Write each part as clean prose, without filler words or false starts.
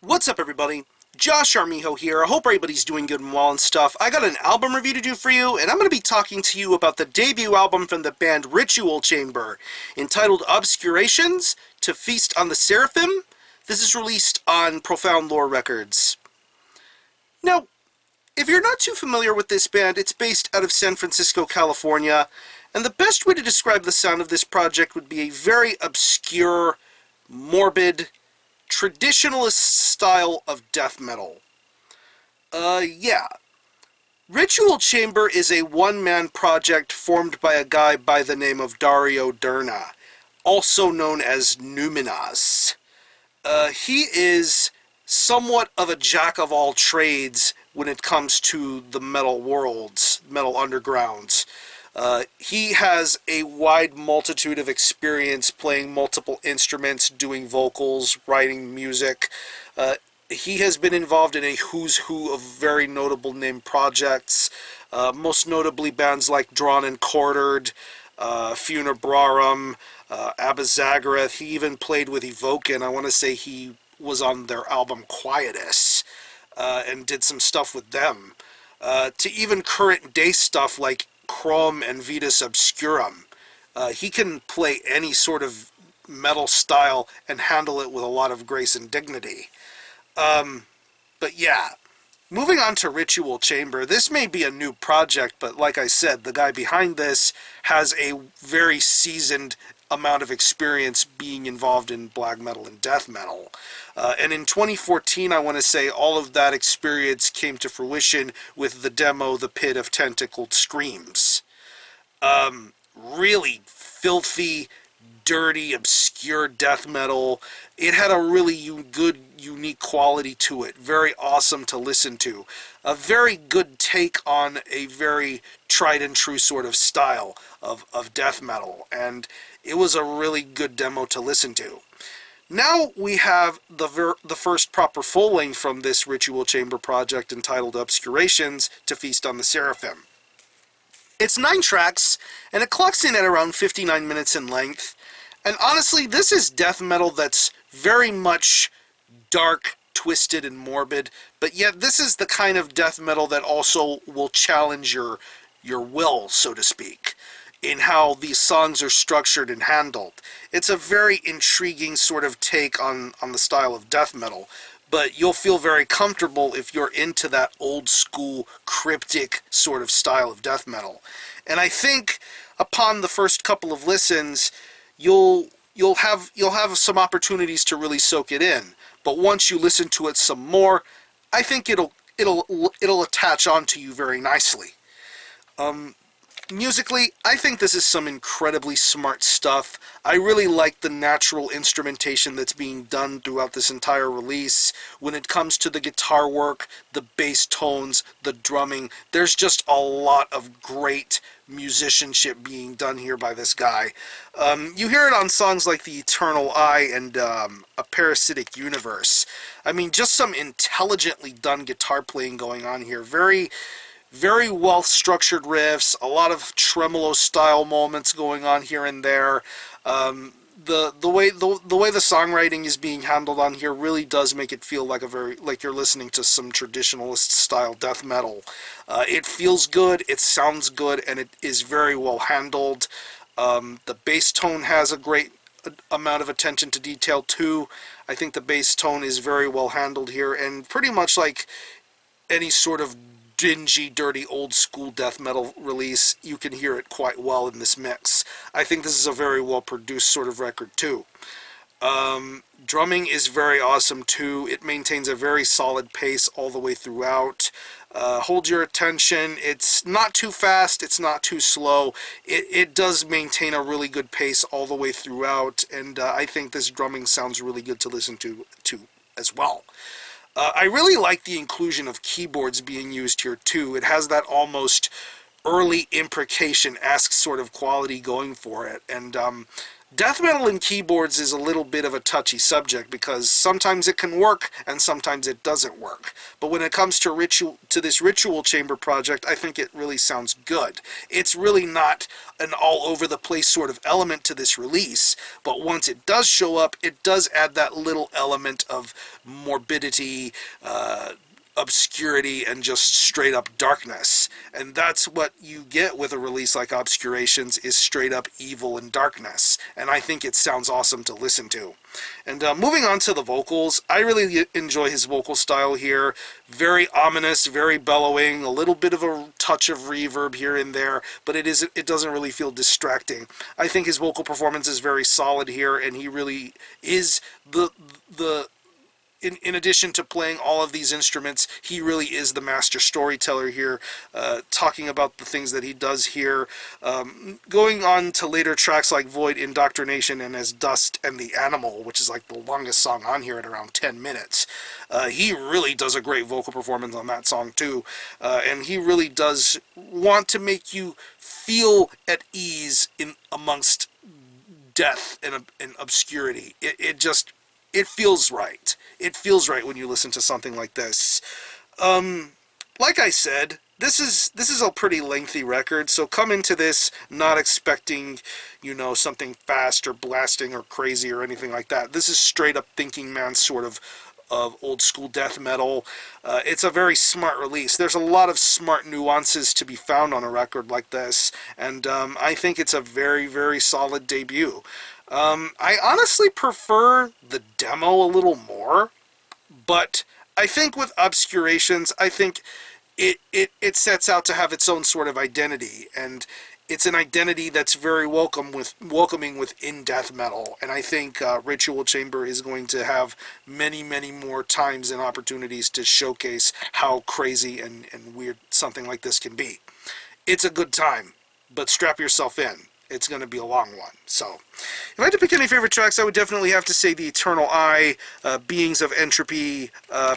What's up, everybody? Josh Armijo here. I hope everybody's doing good and well and stuff. I got an album review to do for you, and I'm going to be talking to you about the debut album from the band Ritual Chamber, entitled Obscurations to Feast on the Seraphim. This is released on Profound Lore Records. Now, if you're not too familiar with this band, it's based out of San Francisco, California, and the best way to describe the sound of this project would be a very obscure, morbid, traditionalist style of death metal. Yeah. Ritual Chamber is a one-man project formed by a guy by the name of Dario Derna, also known as Numinas. He is somewhat of a jack of all trades when it comes to the metal worlds, metal undergrounds. He has a wide multitude of experience playing multiple instruments, doing vocals, writing music. He has been involved in a who's who of very notable name projects, most notably bands like Drawn and Quartered, Funebrarum, Abba Zagarath. He even played with Evoken. I want to say he was on their album Quietus, and did some stuff with them. To even current day stuff like Chrome and Vitus Obscurum. He can play any sort of metal style and handle it with a lot of grace and dignity. But yeah, moving on to Ritual Chamber, this may be a new project, but like I said, the guy behind this has a very seasoned amount of experience being involved in black metal and death metal. And in 2014, I want to say, all of that experience came to fruition with the demo, The Pit of Tentacled Screams. Really filthy, dirty, obscure death metal. It had a really good, unique quality to it. Very awesome to listen to. A very good take on a very tried and true sort of style of death metal. And it was a really good demo to listen to. Now we have the first proper full length from this Ritual Chamber project, entitled Obscurations to Feast on the Seraphim. It's 9 tracks, and it clocks in at around 59 minutes in length. And honestly, this is death metal that's very much dark, twisted, and morbid, but yet this is the kind of death metal that also will challenge your will, so to speak, in how these songs are structured and handled. It's a very intriguing sort of take on the style of death metal, but you'll feel very comfortable if you're into that old school, cryptic sort of style of death metal. And I think upon the first couple of listens, you'll have some opportunities to really soak it in. But once you listen to it some more, I think it'll attach onto you very nicely. Musically, I think this is some incredibly smart stuff. I really like the natural instrumentation that's being done throughout this entire release. When it comes to the guitar work, the bass tones, the drumming, there's just a lot of great musicianship being done here by this guy. You hear it on songs like The Eternal Eye and A Parasitic Universe. I mean, just some intelligently done guitar playing going on here. Very well structured riffs, a lot of tremolo style moments going on here and there. The way the songwriting is being handled on here really does make it feel like like you're listening to some traditionalist style death metal. It feels good, it sounds good, and it is very well handled. The bass tone has a great amount of attention to detail too. I think the bass tone is very well handled here, and pretty much like any sort of dingy, dirty, old-school death metal release, you can hear it quite well in this mix. I think this is a very well-produced sort of record, too. Drumming is very awesome, too. It maintains a very solid pace all the way throughout. Hold your attention. It's not too fast. It's not too slow. It does maintain a really good pace all the way throughout, and I think this drumming sounds really good to listen to as well. I really like the inclusion of keyboards being used here too. It has that almost early imprecation-esque sort of quality going for it, and Death metal in keyboards is a little bit of a touchy subject because sometimes it can work and sometimes it doesn't work. But when it comes to this Ritual Chamber project, I think it really sounds good. It's really not an all-over-the-place sort of element to this release, but once it does show up, it does add that little element of morbidity, obscurity, and just straight up darkness. And that's what you get with a release like Obscurations, is straight up evil and darkness. And I think it sounds awesome to listen to. And moving on to the vocals, I really enjoy his vocal style here. Very ominous, very bellowing, a little bit of a touch of reverb here and there, but it doesn't really feel distracting. I think his vocal performance is very solid here, and he really is in addition to playing all of these instruments, he really is the master storyteller here, talking about the things that he does here. Going on to later tracks like Void, Indoctrination, and As Dust and the Animal, which is like the longest song on here at around 10 minutes. He really does a great vocal performance on that song too, and he really does want to make you feel at ease amongst death and obscurity. It feels right. It feels right when you listen to something like this. Like I said, this is a pretty lengthy record, so come into this not expecting, something fast or blasting or crazy or anything like that. This is straight up thinking man sort of old school death metal. It's a very smart release. There's a lot of smart nuances to be found on a record like this, and I think it's a very, very solid debut. I honestly prefer the demo a little more, but I think with Obscurations, I think it sets out to have its own sort of identity, and it's an identity that's very welcoming within death metal, and I think Ritual Chamber is going to have many, many more times and opportunities to showcase how crazy and weird something like this can be. It's a good time, but strap yourself in. It's going to be a long one. So, if I had to pick any favorite tracks, I would definitely have to say The Eternal Eye, Beings of Entropy,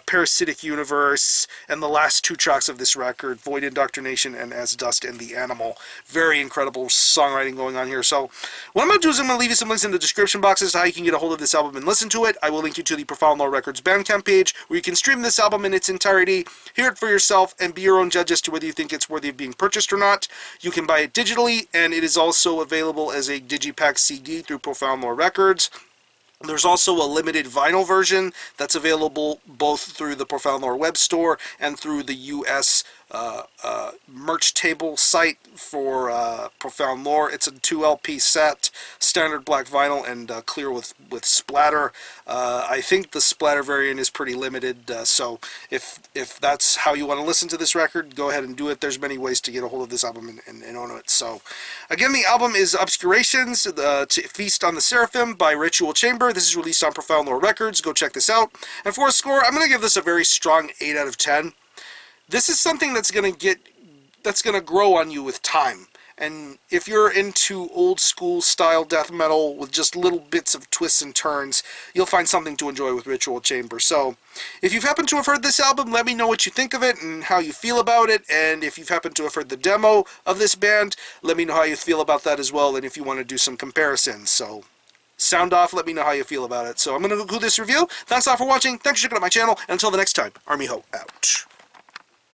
Parasitic Universe, and the last two tracks of this record, Void, Indoctrination, and As Dust and the Animal. Very incredible songwriting going on here. So, what I'm going to do is I'm going to leave you some links in the description box as to how you can get a hold of this album and listen to it. I will link you to the Profound Lore Records Bandcamp page, where you can stream this album in its entirety, hear it for yourself, and be your own judge as to whether you think it's worthy of being purchased or not. You can buy it digitally, and it is also available as a digipack CD through Profound Lore Records. There's also a limited vinyl version that's available both through the Profound Lore web store and through the US merch table site for Profound Lore. It's a 2 LP set, standard black vinyl and clear with splatter. I think the splatter variant is pretty limited, so if that's how you want to listen to this record, go ahead and do it. There's many ways to get a hold of this album and own it. So again, the album is Obscurations, Feast on the Seraphim by Ritual Chamber. This is released on Profound Lore Records. Go check this out. And for a score, I'm going to give this a very strong 8 out of 10. This is something that's going to grow on you with time. And if you're into old school style death metal with just little bits of twists and turns, you'll find something to enjoy with Ritual Chamber. So, if you've happened to have heard this album, let me know what you think of it and how you feel about it. And if you've happened to have heard the demo of this band, let me know how you feel about that as well, and if you want to do some comparisons. So, sound off, let me know how you feel about it. So I'm going to conclude this review. Thanks a lot for watching. Thanks for checking out my channel. And until the next time, Army Ho out.